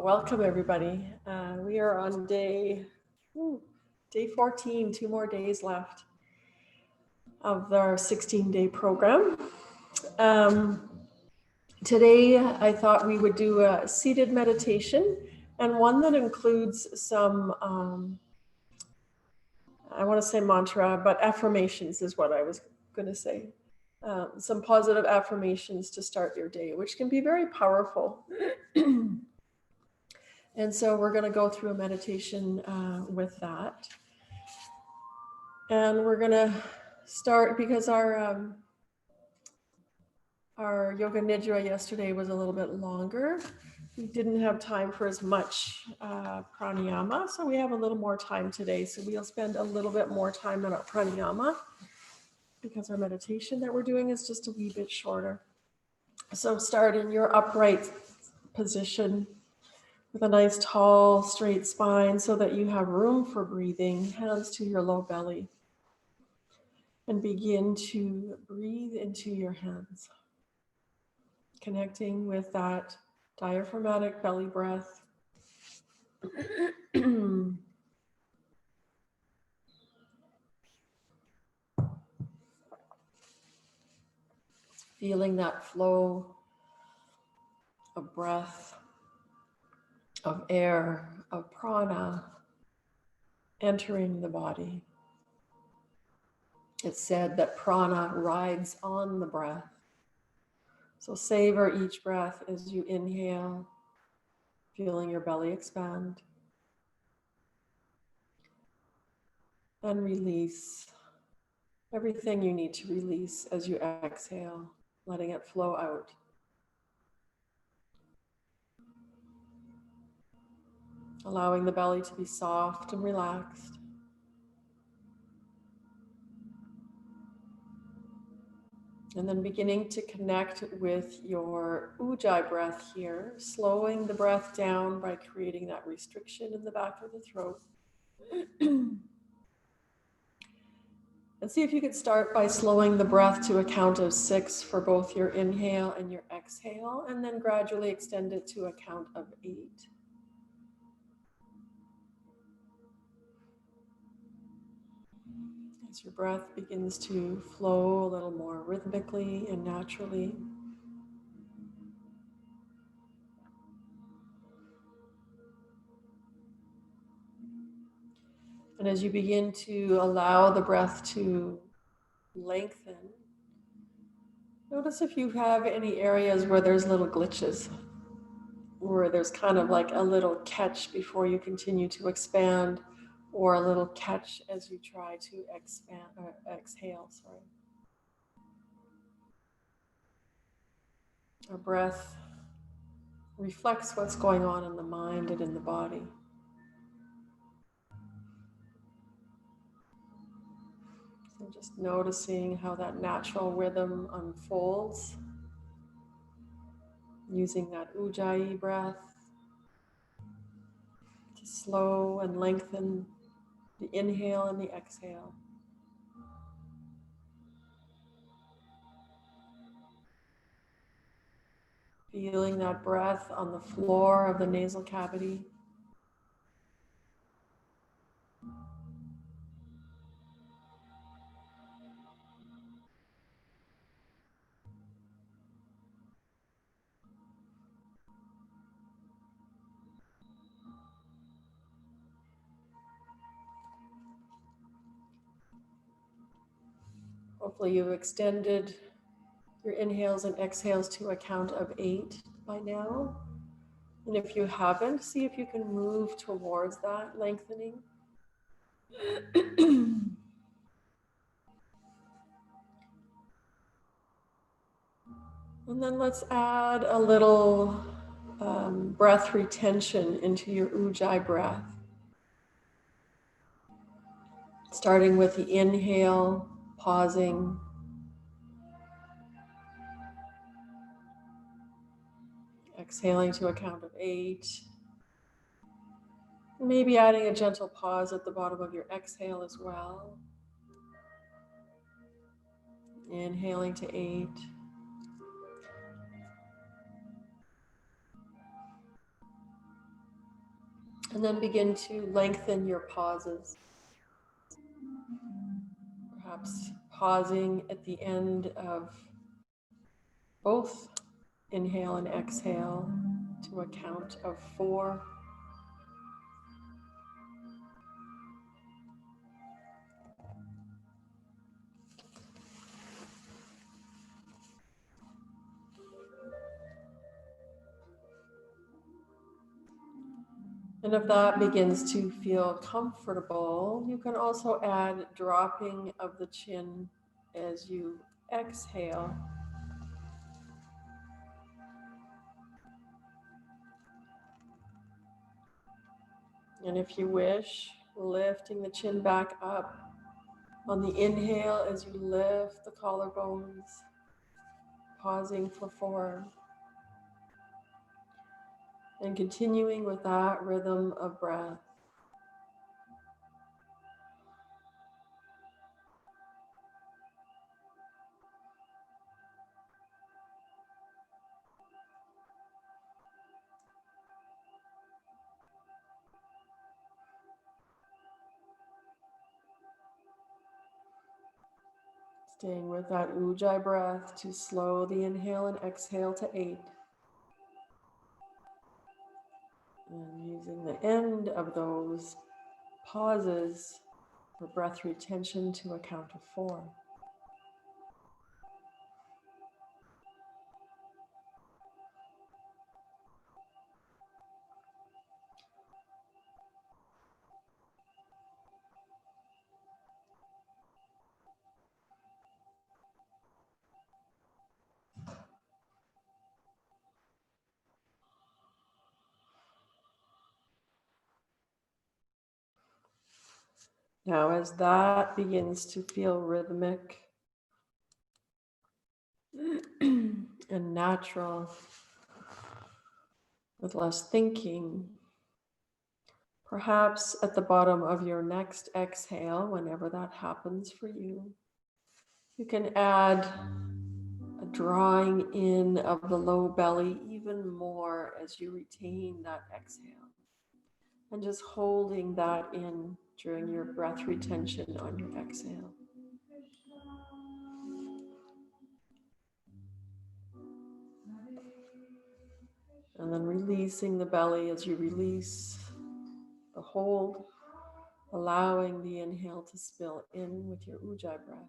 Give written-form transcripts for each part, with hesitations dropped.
Welcome everybody. We are on day 14, 2 more days left of our 16-day program. Today I thought we would do a seated meditation, and one that includes some, I want to say mantra, but affirmations is what I was going to say. Some positive affirmations to start your day, which can be very powerful. And so we're going to go through a meditation with that. And we're going to start because our yoga nidra yesterday was a little bit longer. We didn't have time for as much pranayama, so we have a little more time today. So we'll spend a little bit more time on our pranayama because our meditation that we're doing is just a wee bit shorter. So start in your upright position with a nice tall straight spine so that you have room for breathing, hands to your low belly. And begin to breathe into your hands, connecting with that diaphragmatic belly breath. Feeling that flow of breath, of air, of prana entering the body. It's said that prana rides on the breath. So savor each breath as you inhale, feeling your belly expand. And release everything you need to release as you exhale, letting it flow out. Allowing the belly to be soft and relaxed. And then beginning to connect with your ujjayi breath here, slowing the breath down by creating that restriction in the back of the throat. And see if you could start by slowing the breath to a count of 6 for both your inhale and your exhale, and then gradually extend it to a count of 8. As your breath begins to flow a little more rhythmically and naturally. And as you begin to allow the breath to lengthen, notice if you have any areas where there's little glitches, where there's kind of like a little catch before you continue to expand, or a little catch as you try to exhale. Our breath reflects what's going on in the mind and in the body. So just noticing how that natural rhythm unfolds, using that ujjayi breath to slow and lengthen the inhale and the exhale. Feeling that breath on the floor of the nasal cavity. Hopefully you've extended your inhales and exhales to a count of 8 by now. And if you haven't, see if you can move towards that lengthening. And then let's add a little breath retention into your ujjayi breath. Starting with the inhale, pausing. Exhaling to a count of 8. Maybe adding a gentle pause at the bottom of your exhale as well. Inhaling to 8. And then begin to lengthen your pauses. Perhaps pausing at the end of both inhale and exhale to a count of 4. And if that begins to feel comfortable, you can also add dropping of the chin as you exhale. And if you wish, lifting the chin back up on the inhale as you lift the collarbones, pausing for 4. And continuing with that rhythm of breath. Staying with that ujjayi breath to slow the inhale and exhale to 8. And using the end of those pauses for breath retention to a count of 4. Now, as that begins to feel rhythmic and natural, with less thinking, perhaps at the bottom of your next exhale, whenever that happens for you, you can add a drawing in of the low belly even more as you retain that exhale. And just holding that in during your breath retention on your exhale. And then releasing the belly as you release the hold, allowing the inhale to spill in with your ujjayi breath.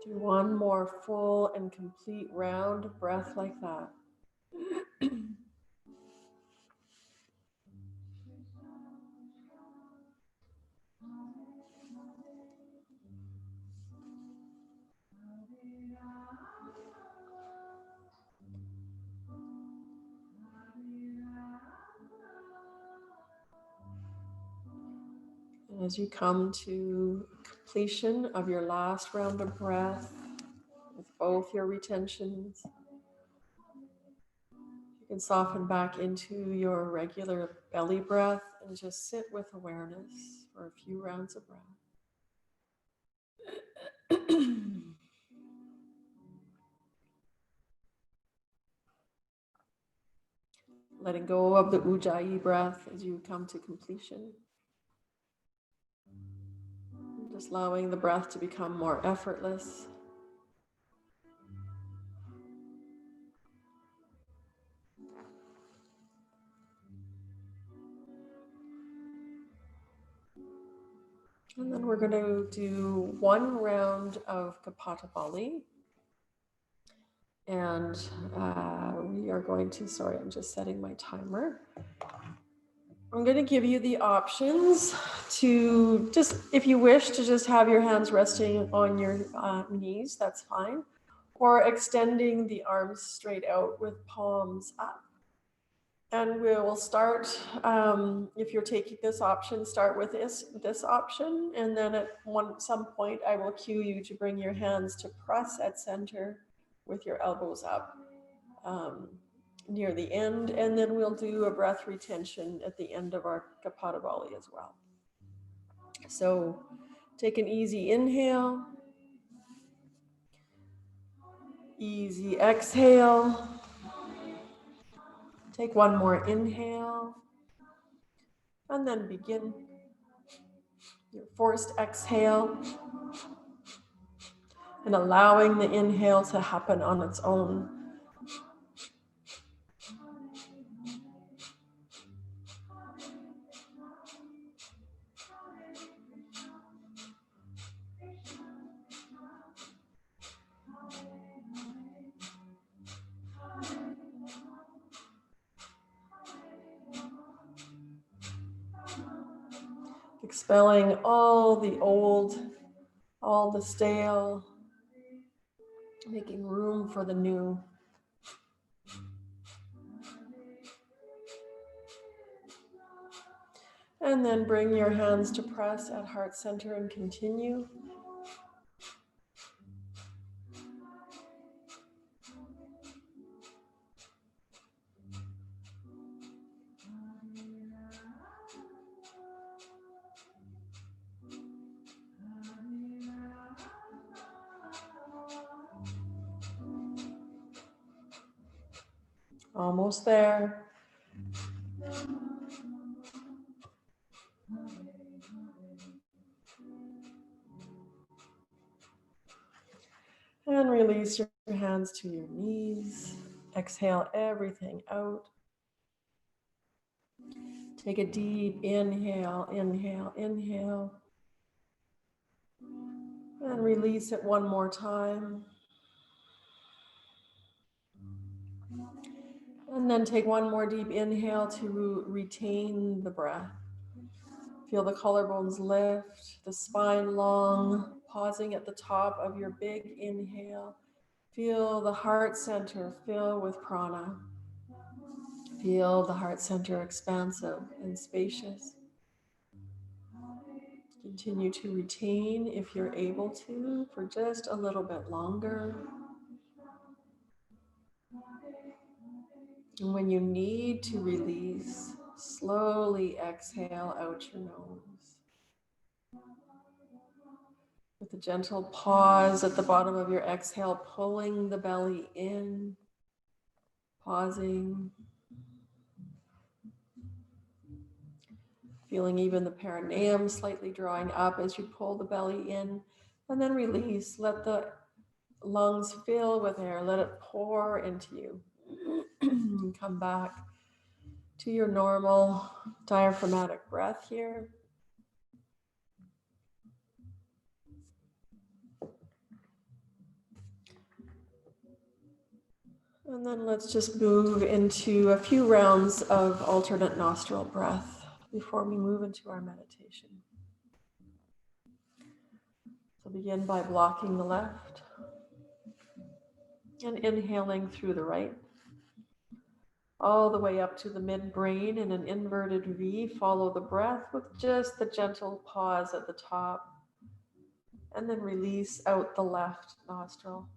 Do one more full and complete round of breath like that. And as you come to completion of your last round of breath with both your retentions, you can soften back into your regular belly breath and just sit with awareness for a few rounds of breath. Letting go of the ujjayi breath as you come to completion. Just allowing the breath to become more effortless. And then we're going to do one round of kapatabhali. And we are going to, sorry, I'm just setting my timer. I'm going to give you the options to just, if you wish, to just have your hands resting on your knees, that's fine. Or extending the arms straight out with palms up. And we will start, if you're taking this option, start with this option. And then at some point, I will cue you to bring your hands to press at center with your elbows up near the end. And then we'll do a breath retention at the end of our kapatabhali as well. So take an easy inhale, easy exhale. Take one more inhale, and then begin your forced exhale and allowing the inhale to happen on its own. Expelling all the old, all the stale, making room for the new. And then bring your hands to press at heart center and continue. Almost there. And release your hands to your knees. Exhale everything out. Take a deep inhale, inhale, inhale. And release it one more time. And then take one more deep inhale to retain the breath. Feel the collarbones lift, the spine long, pausing at the top of your big inhale. Feel the heart center fill with prana. Feel the heart center expansive and spacious. Continue to retain if you're able to for just a little bit longer. And when you need to release, slowly exhale out your nose. With a gentle pause at the bottom of your exhale, pulling the belly in, pausing. Feeling even the perineum slightly drawing up as you pull the belly in, and then release. Let the lungs fill with air. Let it pour into you. Come back to your normal diaphragmatic breath here. And then let's just move into a few rounds of alternate nostril breath before we move into our meditation. So begin by blocking the left and inhaling through the right, all the way up to the midbrain in an inverted V. Follow the breath with just the gentle pause at the top, and then release out the left nostril.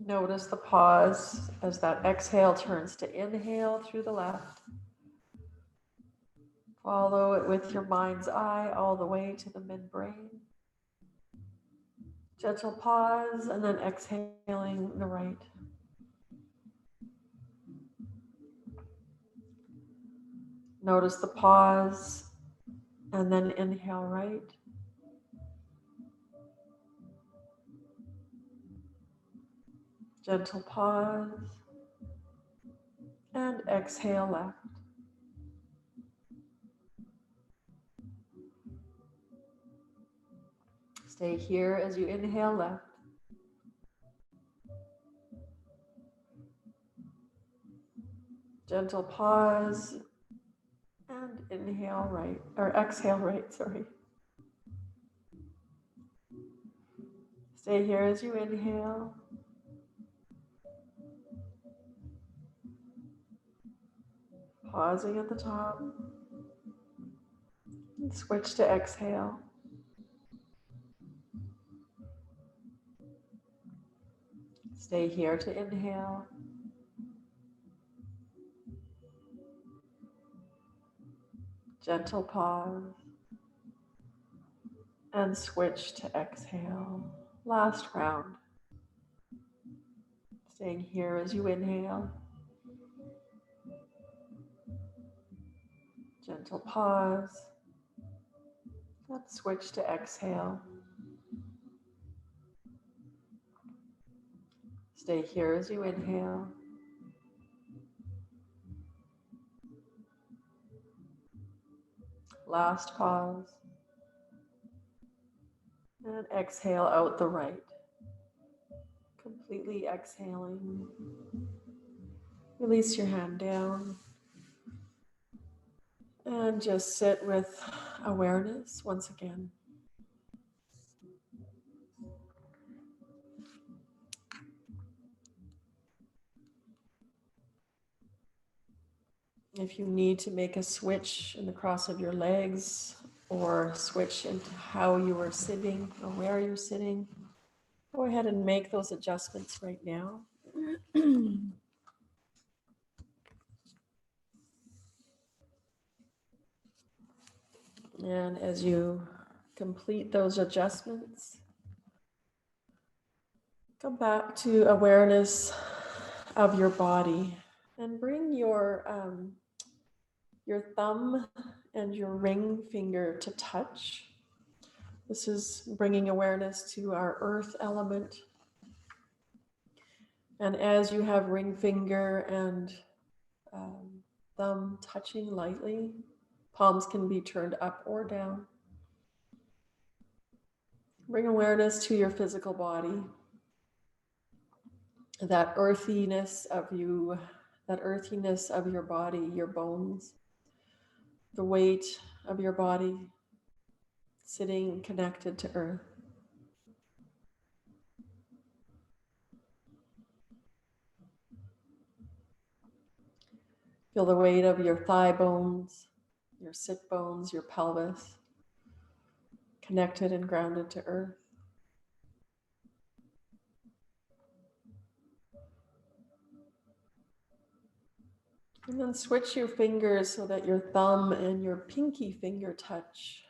Notice the pause as that exhale turns to inhale through the left. Follow it with your mind's eye all the way to the midbrain. Gentle pause and then exhaling the right. Notice the pause and then inhale right. Gentle pause and exhale left. Stay here as you inhale left. Gentle pause and inhale right, or exhale right, sorry. Stay here as you inhale. Pausing at the top. And switch to exhale. Stay here to inhale. Gentle pause. And switch to exhale. Last round. Staying here as you inhale. Gentle pause. And switch to exhale. Stay here as you inhale. Last pause. And exhale out the right. Completely exhaling. Release your hand down. And just sit with awareness once again. If you need to make a switch in the cross of your legs or switch into how you are sitting or where you're sitting, go ahead and make those adjustments right now. And as you complete those adjustments, come back to awareness of your body and bring your thumb and your ring finger to touch. This is bringing awareness to our earth element. And as you have ring finger and thumb touching lightly, palms can be turned up or down. Bring awareness to your physical body. That earthiness of you, that earthiness of your body, your bones, the weight of your body sitting connected to earth. Feel the weight of your thigh bones, your sit bones, your pelvis, connected and grounded to earth. And then switch your fingers so that your thumb and your pinky finger touch,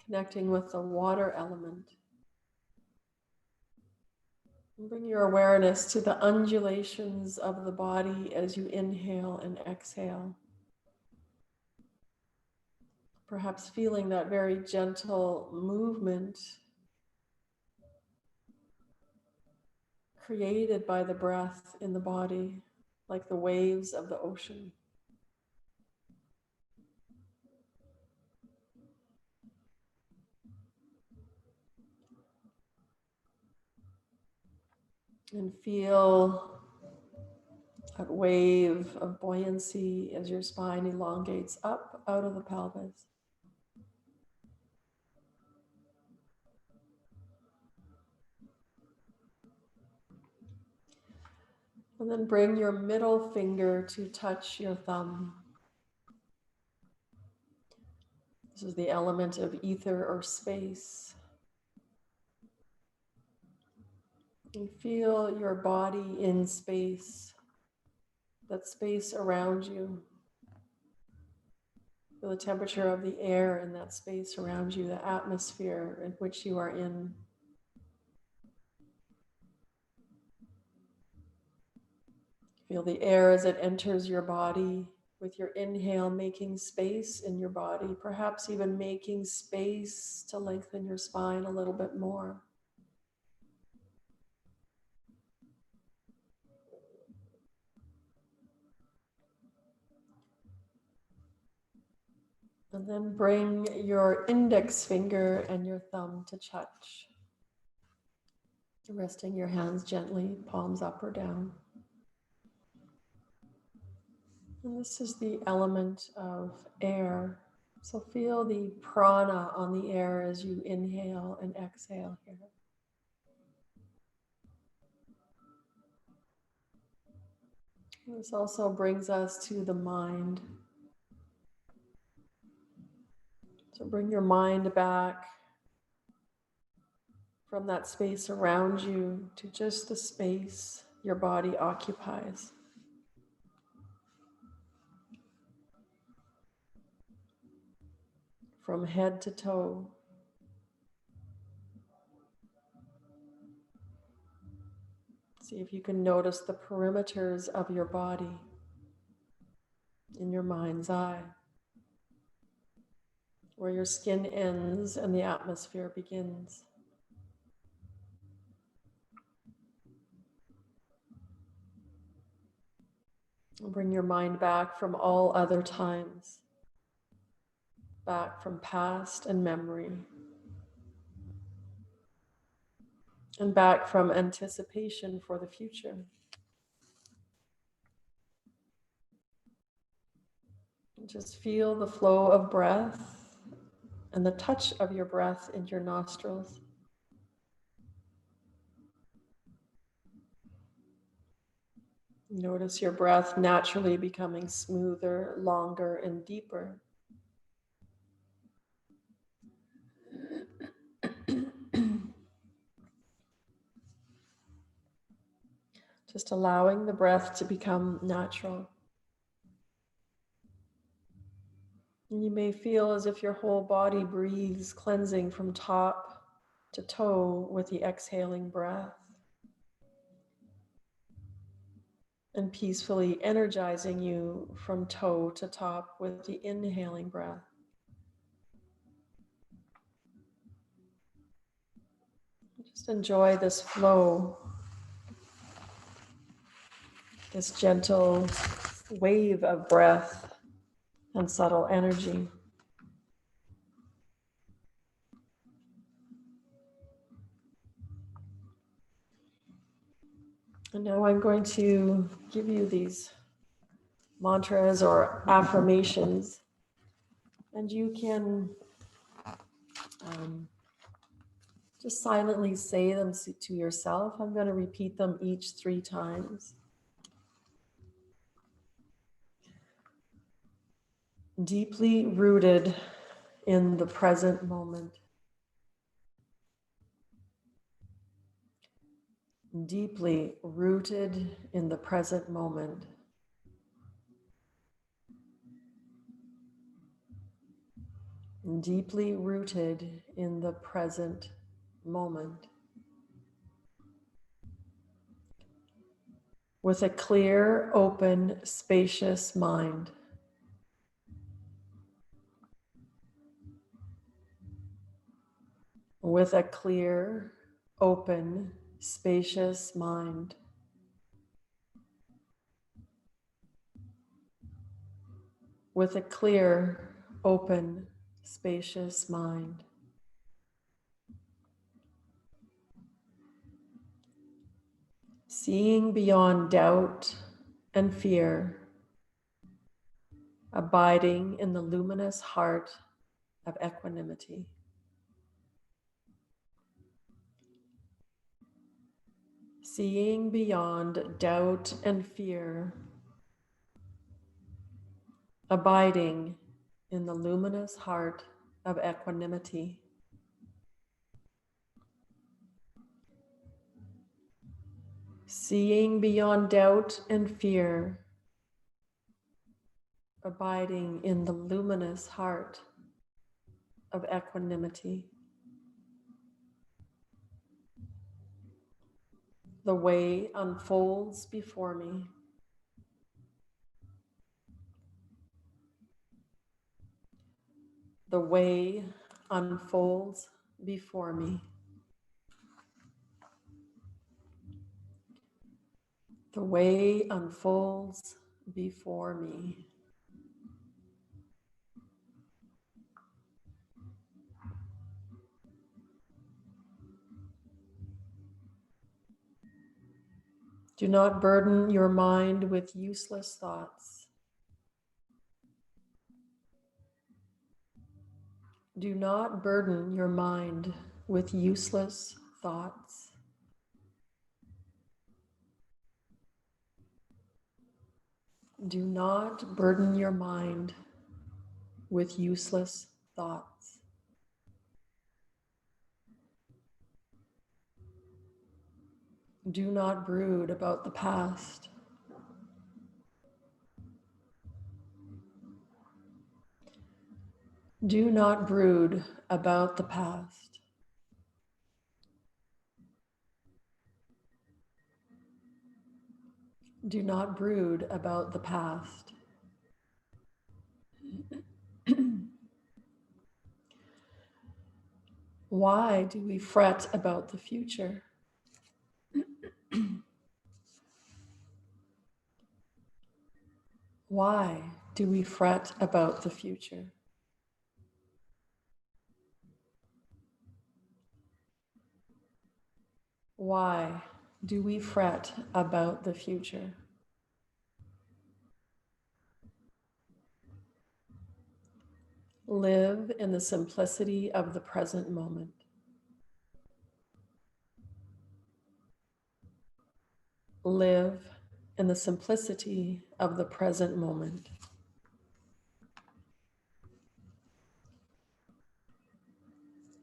connecting with the water element. And bring your awareness to the undulations of the body as you inhale and exhale. Perhaps feeling that very gentle movement created by the breath in the body, like the waves of the ocean. And feel that wave of buoyancy as your spine elongates up out of the pelvis. And then bring your middle finger to touch your thumb. This is the element of ether or space. And feel your body in space, that space around you. Feel the temperature of the air in that space around you, the atmosphere in which you are in. Feel the air as it enters your body, with your inhale making space in your body, perhaps even making space to lengthen your spine a little bit more. And then bring your index finger and your thumb to touch. Resting your hands gently, palms up or down. And this is the element of air. So feel the prana on the air as you inhale and exhale here. This also brings us to the mind. So bring your mind back from that space around you to just the space your body occupies. From head to toe. See if you can notice the perimeters of your body in your mind's eye, where your skin ends and the atmosphere begins. And bring your mind back from all other times, back from past and memory, and back from anticipation for the future. And just feel the flow of breath and the touch of your breath in your nostrils. Notice your breath naturally becoming smoother, longer, and deeper. Just allowing the breath to become natural. And you may feel as if your whole body breathes, cleansing from top to toe with the exhaling breath, and peacefully energizing you from toe to top with the inhaling breath. Just enjoy this flow, this gentle wave of breath and subtle energy. And now I'm going to give you these mantras or affirmations, and you can just silently say them to yourself. I'm going to repeat them each 3 times. Deeply rooted in the present moment. Deeply rooted in the present moment. Deeply rooted in the present moment. With a clear, open, spacious mind. With a clear, open, spacious mind. With a clear, open, spacious mind. Seeing beyond doubt and fear, abiding in the luminous heart of equanimity. Seeing beyond doubt and fear, abiding in the luminous heart of equanimity. Seeing beyond doubt and fear, abiding in the luminous heart of equanimity. The way unfolds before me. The way unfolds before me. The way unfolds before me. Do not burden your mind with useless thoughts. Do not burden your mind with useless thoughts. Do not burden your mind with useless thoughts. Do not brood about the past. Do not brood about the past. Do not brood about the past. Why do we fret about the future? Why do we fret about the future? Why do we fret about the future? Live in the simplicity of the present moment. Live in the simplicity of the present moment.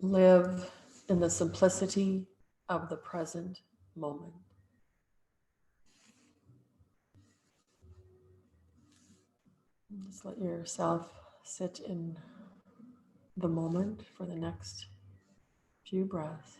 Live in the simplicity of the present moment. Just let yourself sit in the moment for the next few breaths.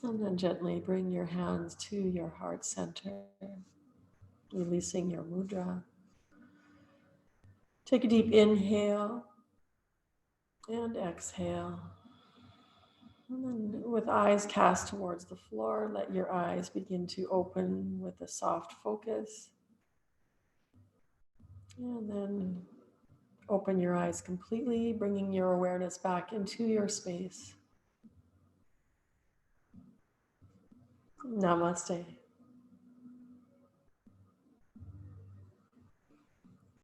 And then gently bring your hands to your heart center, releasing your mudra. Take a deep inhale and exhale. And then with eyes cast towards the floor, let your eyes begin to open with a soft focus. And then open your eyes completely, bringing your awareness back into your space. Namaste.